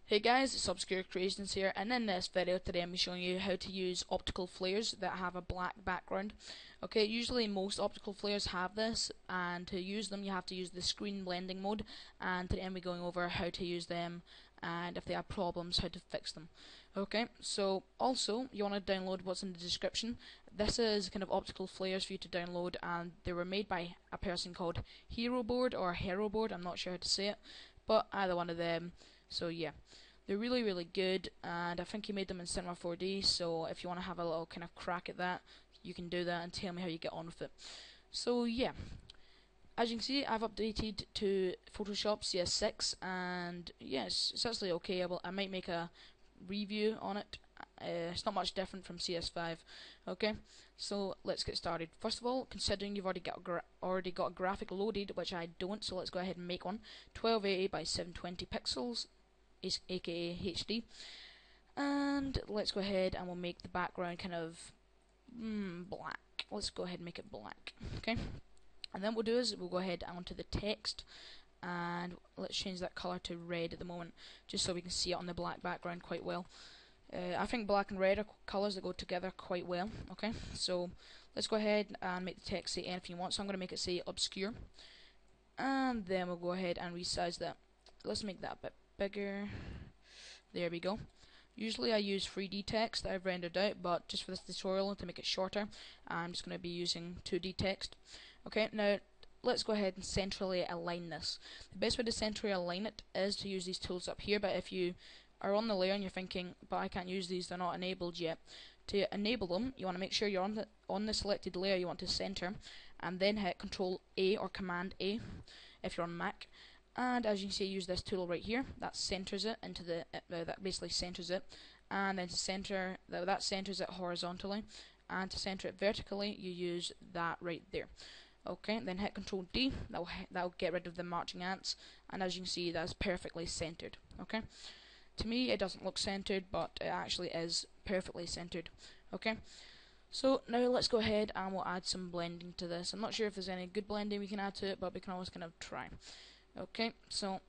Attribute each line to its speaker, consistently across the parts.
Speaker 1: Hey guys, it's Obscure Creations here, and in this video today I'm showing you how to use optical flares that have a black background. Okay, usually most optical flares have this, and to use them you have to use the screen blending mode, and today I'm going over how to use them and if they have problems, how to fix them. Okay, so also you want to download what's in the description. This is kind of optical flares for you to download, and they were made by a person called HEROboard or HEROboard, I'm not sure how to say it, but either one of them. So yeah, they're really good, and I think he made them in Cinema 4D, so if you want to have a little kind of crack at that, you can do that and tell me how you get on with it. So yeah, as you can see, I've updated to Photoshop CS6, and yes, it's actually okay. I might make a review on it. It's not much different from CS5. Okay, so let's get started. First of all, considering you've already got a graphic loaded, which I don't, so let's go ahead and make one. 1280 by 720 pixels, aka HD, and let's go ahead and we'll make the background kind of black. Let's go ahead and make it black. Okay, and then what we'll do is we'll go ahead onto the text, and let's change that color to red at the moment, just so we can see it on the black background quite well. I think black and red are colors that go together quite well. Okay, so let's go ahead and make the text say anything you want. So I'm going to make it say obscure, and then we'll go ahead and resize that. Let's make that a bit bigger. There we go. Usually I use 3D text that I've rendered out, but just for this tutorial, to make it shorter, I'm just going to be using 2D text. Okay, now let's go ahead and centrally align this. The best way to centrally align it is to use these tools up here, but if you are on the layer and you're thinking, but I can't use these, they're not enabled yet. To enable them, you want to make sure you're on the selected layer you want to center, and then hit Control A or Command A if you're on Mac. And as you can see, use this tool right here. That centers it into the that basically centers it, and then to center that centers it horizontally, and to center it vertically, you use that right there. Okay, then hit Control D. That'll get rid of the marching ants, and as you can see, that's perfectly centered. Okay. To me, it doesn't look centered, but it actually is perfectly centered. Okay, so now let's go ahead and we'll add some blending to this. I'm not sure if there's any good blending we can add to it, but we can always kind of try. Okay, so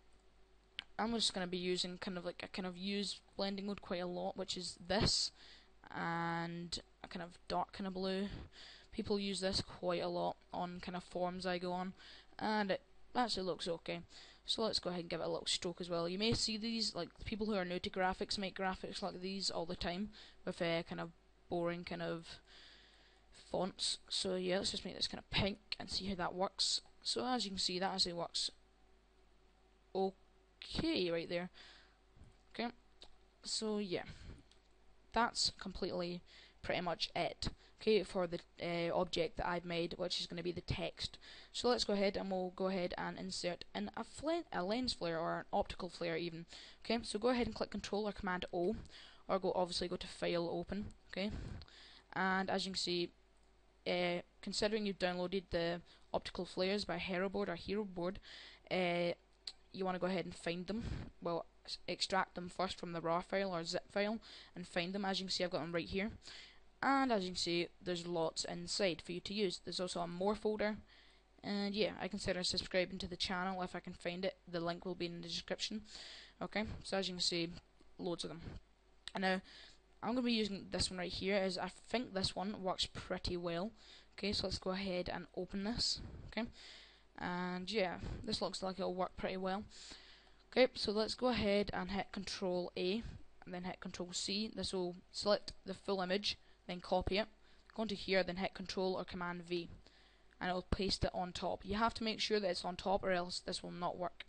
Speaker 1: I'm just going to be using I use blending mode quite a lot, which is this and a kind of dark kind of blue. People use this quite a lot on kind of forums I go on, and it actually looks okay. So let's go ahead and give it a little stroke as well. You may see these, like people who are new to graphics make graphics like these all the time with kind of boring kind of fonts. So yeah, let's just make this kind of pink and see how that works. So as you can see, that actually works okay right there. Okay, so yeah, that's completely pretty much it. Okay, for the object that I've made, which is going to be the text. So let's go ahead and we'll go ahead and insert in a lens flare or an optical flare even. Okay, so go ahead and click Control or Command O, or obviously go to File, Open. Okay, and as you can see, considering you've downloaded the optical flares by HEROboard or HEROboard, you want to go ahead and find them. Well, extract them first from the RAW file or zip file and find them. As you can see, I've got them right here. And as you can see, there's lots inside for you to use. There's also a more folder, and yeah, I consider subscribing to the channel if I can find it. The link will be in the description. Okay, so as you can see, loads of them. And now I'm going to be using this one right here, as I think this one works pretty well. Okay, so let's go ahead and open this. Okay, and yeah, this looks like it'll work pretty well. Okay, so let's go ahead and hit Control A and then hit Control C. This will select the full image, then copy it, go into here, then hit Control or Command V, and it'll paste it on top. You have to make sure that it's on top, or else this will not work.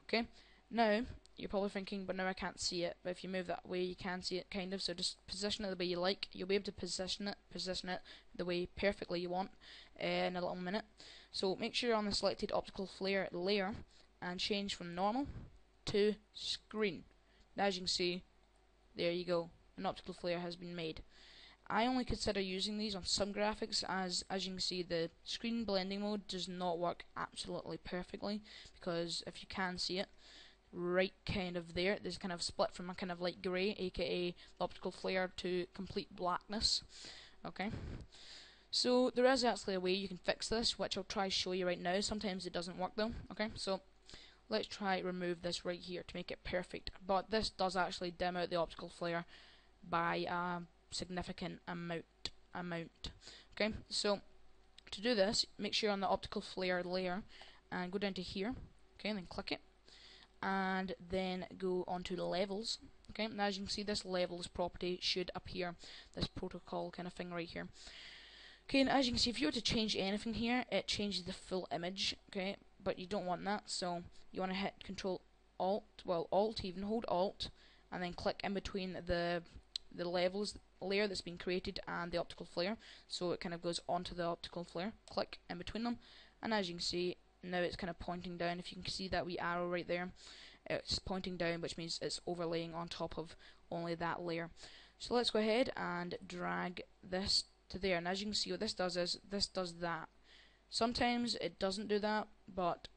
Speaker 1: Okay, now you're probably thinking, but now I can't see it. But if you move that way, you can see it kind of. So just position it the way you like. You'll be able to position it the way perfectly you want in a little minute. So make sure you're on the selected optical flare layer and change from normal to screen. And as you can see, there you go. An optical flare has been made. I only consider using these on some graphics, as you can see, the screen blending mode does not work absolutely perfectly, because if you can see it, right kind of there's kind of split from a kind of light grey, aka the optical flare, to complete blackness. Okay, so there is actually a way you can fix this, which I'll try to show you right now. Sometimes it doesn't work though. Okay, so let's try remove this right here to make it perfect. But this does actually dim out the optical flare by a significant amount. Okay, so to do this, make sure you're on the optical flare layer and go down to here. Okay, and then click it, and then go onto the levels. Okay, and as you can see, this levels property should appear, this protocol kind of thing right here. Okay, and as you can see, if you were to change anything here, it changes the full image. Okay, but you don't want that, so you want to hit Control Alt, well Alt, even hold Alt, and then click in between the levels layer that's been created and the optical flare, so it kind of goes onto the optical flare. Click in between them, and as you can see, now it's kind of pointing down. If you can see that wee arrow right there, it's pointing down, which means it's overlaying on top of only that layer. So let's go ahead and drag this to there, and as you can see, what this does is this does that. Sometimes it doesn't do that, but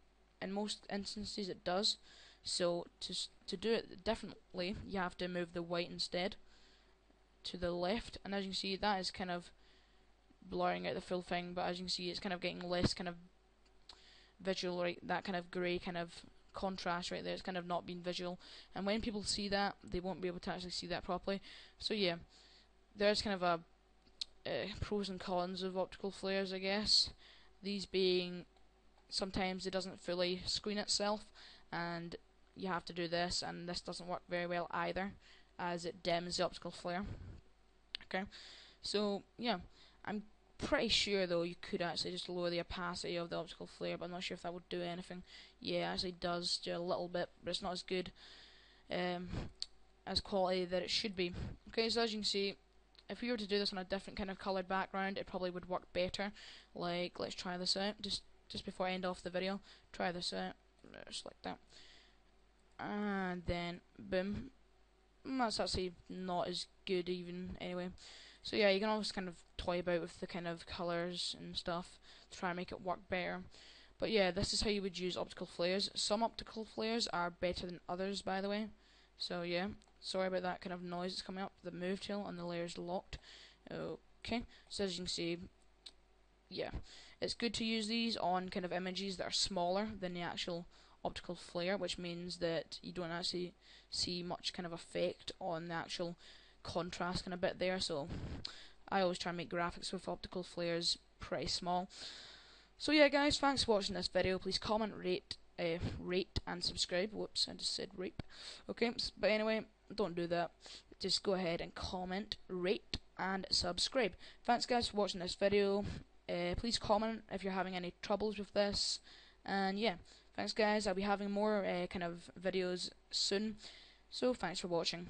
Speaker 1: in most instances it does. So to do it differently, you have to move the white instead to the left, and as you can see, that is kind of blurring out the full thing, but as you can see, it's kind of getting less kind of visual, right? That kind of grey kind of contrast right there, it's kind of not being visual, and when people see that, they won't be able to actually see that properly. So yeah, there's kind of a pros and cons of optical flares, I guess. These being, sometimes it doesn't fully screen itself, and you have to do this, and this doesn't work very well either, as it dims the optical flare. Okay, so yeah, I'm pretty sure though you could actually just lower the opacity of the optical flare, but I'm not sure if that would do anything. Yeah, it actually does do a little bit, but it's not as good as quality that it should be. Okay, so as you can see, if we were to do this on a different kind of coloured background, it probably would work better. Like, let's try this out, just before I end off the video. Try this out, just like that, and then boom. That's actually not as good even anyway. So yeah, you can always kind of toy about with the kind of colours and stuff to try and make it work better. But yeah, this is how you would use optical flares. Some optical flares are better than others, by the way. So yeah, sorry about that kind of noise that's coming up. The move tool and the layer is locked. Okay, so as you can see, yeah, it's good to use these on kind of images that are smaller than the actual optical flare, which means that you don't actually see much kind of effect on the actual contrast kind of bit there. So I always try and make graphics with optical flares pretty small. So yeah guys, thanks for watching this video. Please comment, rate and subscribe. Whoops, I just said rape. Okay, but anyway, don't do that. Just go ahead and comment, rate and subscribe. Thanks guys for watching this video. Please comment if you're having any troubles with this, and yeah, thanks guys. I'll be having more kind of videos soon, so thanks for watching.